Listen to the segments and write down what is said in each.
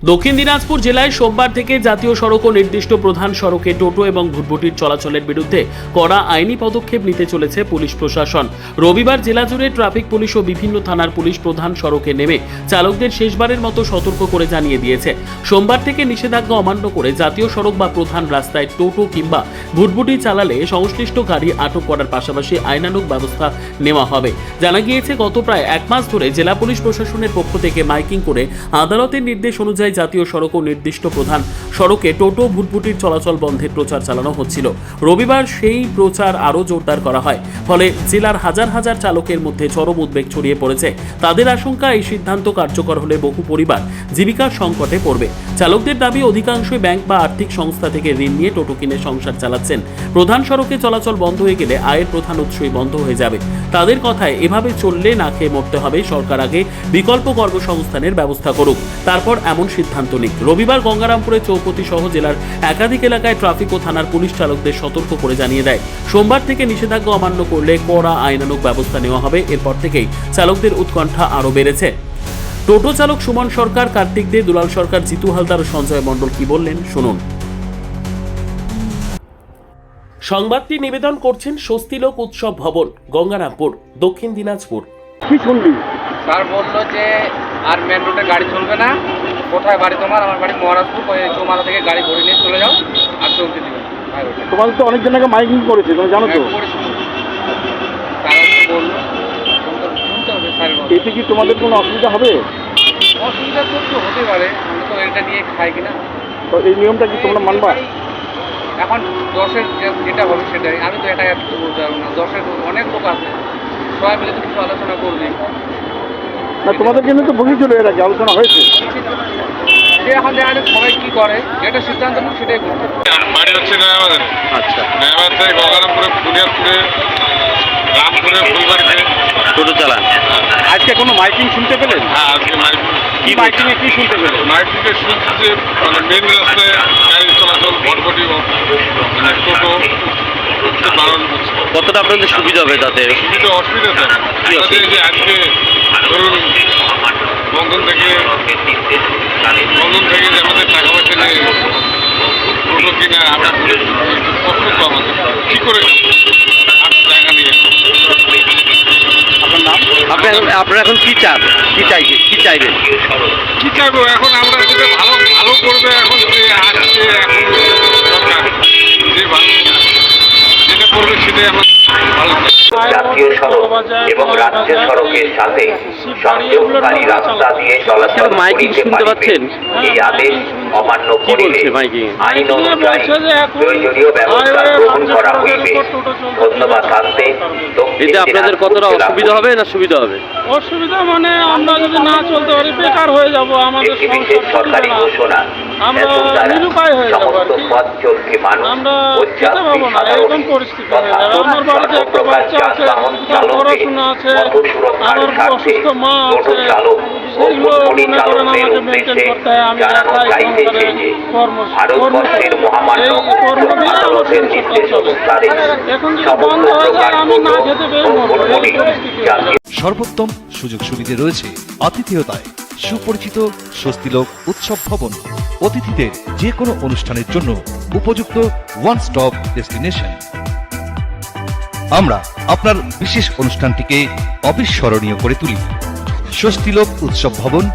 দক্ষিণ দিনাজপুর জেলায় সোমবার থেকে জাতীয় সড়ক ও নির্দিষ্ট প্রধান সড়কে টোটো এবং ভুটভুটির চলাচলের বিরুদ্ধে কড়া আইনি পদক্ষেপ নিতে চলেছে পুলিশ প্রশাসন। রবিবার জেলা জুড়ে ট্রাফিক পুলিশ ও বিভিন্ন থানার পুলিশ প্রধান সড়কে নেমে চালকদের শেষবারের মতো সতর্ক করে জানিয়ে দিয়েছে, সোমবার থেকে নিষেধাজ্ঞা অমান্য করে জাতীয় সড়ক বা প্রধান রাস্তায় টোটো কিংবা ভুটভুটি চালালে সংশ্লিষ্ট গাড়ি আটক করার পাশাপাশি আইনানুগ ব্যবস্থা নেওয়া হবে। জানা গিয়েছে, গত প্রায় এক মাস ধরে জেলা পুলিশ প্রশাসনের পক্ষ থেকে মাইকিং করে আদালতের নির্দেশ অনুযায়ী জাতীয় সড়ক ও নির্দিষ্ট প্রধান সড়কে টোটো ভুটভুটির চলাচল বন্ধের প্রচার চালানো হচ্ছিল। রবিবার সেই প্রচার আরও জোরদার করা হয়, ফলে জেলার হাজার হাজার চালকের মধ্যে চরম উদ্বেগ ছড়িয়ে পড়েছে। তাদের আশঙ্কা, এই সিদ্ধান্ত কার্যকর হলে বহু পরিবার জীবিকার সংকটে পড়বে। চালকদের দাবি, অধিকাংশই ব্যাংক বা আর্থিক সংস্থা থেকে ঋণ নিয়ে টোটো কিনে সংসার চালাচ্ছেন। প্রধান সড়কে চলাচল বন্ধ হয়ে গেলে আয়ের প্রধান উৎসই বন্ধ হয়ে যাবে। তাদের কথায়, এভাবে চললে না খেয়ে মরতে হবে। সরকার আগে বিকল্প কর্মসংস্থানের ব্যবস্থা করুক, তারপর এমন সিদ্ধান্ত নিক। রবিবার গঙ্গারামপুরের চৌপতি সহ জেলার একাধিক এলাকায় ট্রাফিক ও থানার পুলিশ চালকদের সতর্ক করে জানিয়ে দেয়, সোমবার থেকে নিষেধাজ্ঞা অমান্য করলে কড়া আইনানুগ ব্যবস্থা নেওয়া হবে। এরপর থেকেই চালকদের উৎকণ্ঠা আরও বেড়েছে। টোটো চালক সুমন সরকার, কার্তিক দে, দুলাল সরকার, জিতু হালদার ও সঞ্জয় মণ্ডল কি বললেন শুনুন। সংবাদটি নিবেদন করছেন স্বস্তিলোক উৎসব ভবন, গঙ্গারামপুর, দক্ষিণ দিনাজপুর। কি শুনলি? স্যার বললো যে আর মেন রোডে গাড়ি চলবে না। কোথায় বাড়ি তোমার? আমার বাড়ি মহারাজপুর। চৌমাথা থেকে গাড়ি ভরে নিয়ে চলে যাও, আর চলতে দিবে। তোমাদের তো অনেক জনকে মাইকিং করেছে, তুমি জানো তো? বললো শুনতে হবে স্যার। এতে কি তোমাদের কোনো অসুবিধা হবে? অসুবিধা তো একটু হতে পারে, আমরা তো এটা নিয়ে খাই কিনা। তো এই নিয়মটা কি তোমরা মানবা? এখন 10-এর যেটা হবে সেটাই। আমি তো এটা কিছু বলতে পারবো না। 10-এর অনেক লোক আছে, সবাই মিলে তো কিছু আলোচনা করবে না, তোমাদের জন্য তো বলেছিল, এর আগে আলোচনা হয়েছে। যে এখন দেখা যাক সবাই কী করে, যেটা সিদ্ধান্ত নিক সেটাই করবে। বাড়ি হচ্ছে নয়াবাজারে। আচ্ছা, নয়াবাজার থেকে গঙ্গারামপুরে, বুনিয়াদপুরে, রামপুরে, ফুলবাড়িতে টোটো চালান। আজকে কোনো মাইকিং শুনতে পেলেন? হ্যাঁ, আজকে কি মাইকিংয়ে কি শুনতে পেলেন? মাইকিংয়ে শুনছি যে মানে মেন রাস্তায় গাড়ি চলাচল ভটভটি মানে টোটো বারণ হচ্ছে। কতটা আপনাদের সুবিধা হবে তাতে? সুবিধা অসুবিধা তো আমাদের যে আজকে ধরুন বন্ধন থেকে যে আমাদের টাকা পয়সা নিয়ে টোটো কিনা আমরা কষ্ট তো আমাদের কী করে জায়গা নিয়ে। আপনার নাম? আপনারা এখন কি চান, কি চাইবেন? কি চাইবো এখন? আমরা যেটা ভালো ভালো করবে এখন যে আসছে, এখন সরকার যে ভালো যেটা করবে সেটাই আমার ভালো। জাতীয় সড়ক এবং রাজ্য সড়কের সাথে সংযোগকারী রাস্তা দিয়ে চলাচল মাইকিং শুনতে পাচ্ছেন? এই আদেশ অমান্য করিলে আইন অনুযায়ী প্রয়োজনীয় ব্যবস্থা গ্রহণ করা হইবে। ধন্যবাদ থাকতে। এতে আপনাদের কতটা অসুবিধা হবে না সুবিধা হবে? অসুবিধা মানে আমরা যদি না চলতে পারি বেকার হয়ে যাব, আমাদের সরকারি ঘোষণা আমরা নিরুপায় হয়ে যাবো আর কি। আমরা খেতে পাবো না, এরকম পরিস্থিতি হয়ে যাবে। আমার বাড়িতে একটা বাচ্চা আছে, তার পড়াশোনা আছে, আমার অসুস্থ মা আছে, সেইগুলো মনে করেন আমাকে মেনটেন করতে হয়। আমি একাই সংসারে কর্ম দিয়ে আমার সংসারটা চলে। এখন যদি বন্ধ হয়ে যায় আমি না খেতে পেয়ে মরবো, এই পরিস্থিতি। সর্বোত্তম সুযোগ সুবিধা রয়েছে আতিথেয়তায়। সুপরিচিত স্বস্তিলোক উৎসব ভবন, অতিথিদের যে কোনো অনুষ্ঠানের জন্য উপযুক্ত ওয়ান স্টপ ডেস্টিনেশন। আমরা আপনার বিশেষ অনুষ্ঠানটিকে অবিস্মরণীয় করে তুলি। স্বস্তিলোক উৎসব ভবন,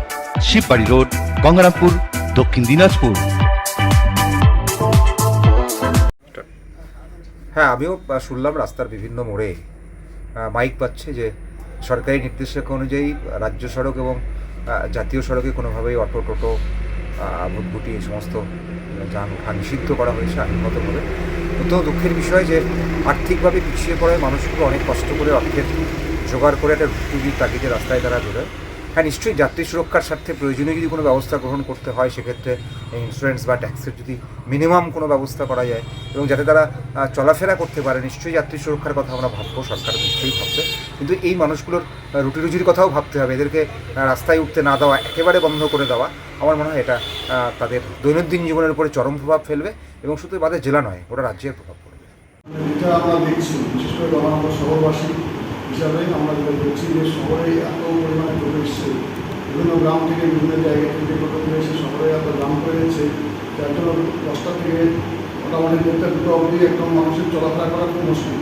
শিববাড়ি রোড, গঙ্গারামপুর, দক্ষিণ দিনাজপুর। হ্যাঁ, আমিও শুনলাম রাস্তার বিভিন্ন মোড়ে মাইক পাচ্ছে যে সরকারি নির্দেশক অনুযায়ী রাজ্য সড়ক এবং জাতীয় সড়কে কোনোভাবেই অটো, টোটো, ভুটভুটি এই সমস্ত যানবাহন নিষিদ্ধ করা হয়েছে আইনগতভাবে। তো দুঃখের বিষয় যে আর্থিকভাবে পিছিয়ে পড়ায় মানুষগুলো অনেক কষ্ট করে অর্থের জোগাড় করে একটা রুটির তাগিদে রাস্তায় তারা বেরোয়। হ্যাঁ, নিশ্চয়ই যাত্রী সুরক্ষার স্বার্থে প্রয়োজনীয় যদি কোনো ব্যবস্থা গ্রহণ করতে হয়, সেক্ষেত্রে ইন্স্যুরেন্স বা ট্যাক্সের যদি মিনিমাম কোনো ব্যবস্থা করা যায় এবং যাতে তারা চলাফেরা করতে পারে, নিশ্চয়ই যাত্রী সুরক্ষার কথা আমরা ভাববো, সরকার নিশ্চয়ই ভাববে। কিন্তু এই মানুষগুলোর রুটি রুজির কথাও ভাবতে হবে। এদেরকে রাস্তায় উঠতে না দেওয়া, একেবারে বন্ধ করে দেওয়া, আমার মনে হয় এটা তাদের দৈনন্দিন জীবনের উপরে চরম প্রভাব ফেলবে এবং শুধু আমাদের জেলা নয়, গোটা রাজ্যের প্রভাব পড়বে। এটা আমরা দেখছি, বিশেষ করে গঙ্গারামপুর শহরবাসী হিসাবে আমরা যেটা দেখছি যে শহরে এত পরিমাণে টোটো এসছে, বিভিন্ন গ্রাম থেকে বিভিন্ন জায়গা থেকে টোটো এসে শহরে এত যার জন্য 10টা থেকে মোটামুটি 2টা অবধি একদম মানুষের চলাফেরা করা খুব মুশকিল।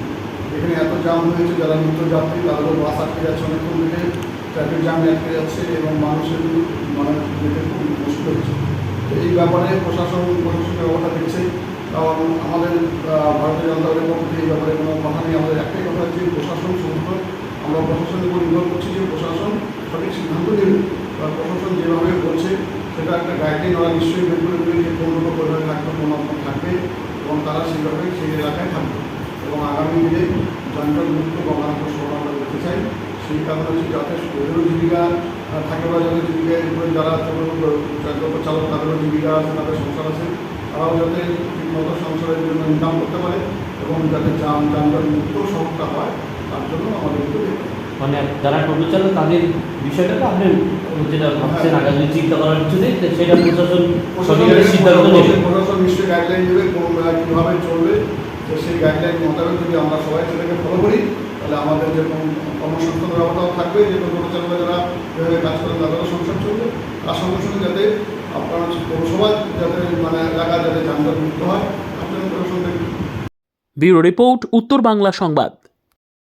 এখানে এত জাম হয়েছে, যারা নিত্যযাত্রী তাদেরও বাস আটকে যাচ্ছে, অনেকক্ষণ থেকে ট্রাফিক জ্যামে আটকে যাচ্ছে এবং মানুষের মানে যেতে খুব মুশকিল হচ্ছে। তো এই ব্যাপারে প্রশাসনের ব্যবস্থা দেখছে, কারণ আমাদের ভারতীয় জনতা দলের পক্ষ থেকে এই ব্যাপারে কোনো কথা নেই। আমাদের একটাই কথা হচ্ছে প্রশাসন সমস্ত, আমরা প্রশাসনের উপর নির্ভর করছি যে প্রশাসন সঠিক সিদ্ধান্ত নেবে। বা প্রশাসন যেভাবে বলছে সেটা একটা গাইডলাইন ওরা নিশ্চয়ই বের করে দেবে যে কোন লোক কোথায় থাকবে, কোন রকম থাকবে এবং তারা সেইভাবে সেই এলাকায় থাকবে। এবং আগামী দিনে যানজট মুক্ত গঙ্গারামপুর শহর আমরা দেখতে চাই। সেই কারণে হচ্ছে যাতে ওদেরও জীবিকা থাকে বা যাদের জীবিকার উপরে যারা ছোটো চালক তাদেরও জীবিকা আছে, তাদের সংসার আছে, তারাও যাতে ঠিকমতো সংসারের জন্য ইনকাম করতে পারে এবং যাতে যানজট মুক্ত শহরটা হয় তার জন্য আমাদের মানে যারা টোটো চালক তাদের বিষয়টা তো আপনি যেটা ভাবছেন আগামী চিন্তা করার কিছু নেই, সেটা প্রশাসন সঠিকভাবে সিদ্ধান্ত নেবে। প্রশাসন নিশ্চয়ই গাইডলাইন দেবে কোন কীভাবে চলবে, তো সেই গাইডলাইন মোতাবেক যদি আমরা সবাই সেটাকে ফলো করি তাহলে আমাদের যে কর্মসংস্থানের ব্যবস্থাও থাকবে, যে টোটো চালকরা যারা যেভাবে কাজ করেন তাদেরও সংসার চলবে, তার সঙ্গে সঙ্গে যাতে আপনার পৌরসভা যাতে মানে এলাকা যাতে যানজট মুক্ত হয় আপনার প্রশাসন দেখবে। ব্যুরো রিপোর্ট, উত্তর বাংলা সংবাদ।